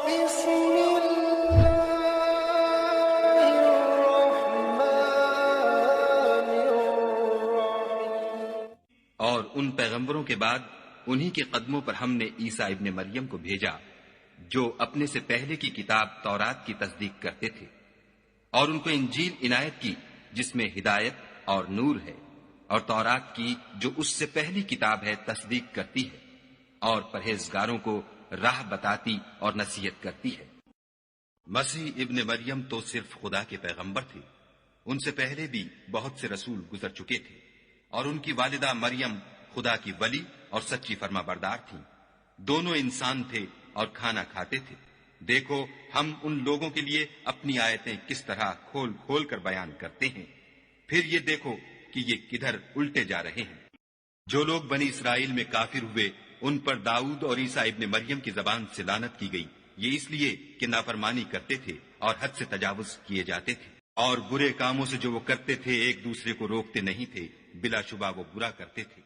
بسم الله الرحمن الرحيم۔ اور ان پیغمبروں کے بعد انہی کے قدموں پر ہم نے عیسیٰ ابن مریم کو بھیجا جو اپنے سے پہلے کی کتاب تورات کی تصدیق کرتے تھے، اور ان کو انجیل عنایت کی جس میں ہدایت اور نور ہے، اور تورات کی جو اس سے پہلی کتاب ہے تصدیق کرتی ہے، اور پرہیزگاروں کو راہ بتاتی اور نصیحت کرتی ہے۔ مسیح ابن مریم تو صرف خدا کے پیغمبر تھے، ان سے پہلے بھی بہت سے رسول گزر چکے تھے، اور ان کی والدہ مریم خدا کی ولی اور سچی فرما بردار تھیں۔ دونوں انسان تھے اور کھانا کھاتے تھے۔ دیکھو ہم ان لوگوں کے لیے اپنی آیتیں کس طرح کھول کھول کر بیان کرتے ہیں، پھر یہ دیکھو کہ یہ کدھر الٹے جا رہے ہیں۔ جو لوگ بنی اسرائیل میں کافر ہوئے ان پر داؤد اور عیسیٰ ابن مریم کی زبان سے لعنت کی گئی، یہ اس لیے کہ نافرمانی کرتے تھے اور حد سے تجاوز کیے جاتے تھے، اور برے کاموں سے جو وہ کرتے تھے ایک دوسرے کو روکتے نہیں تھے، بلا شبہ وہ برا کرتے تھے۔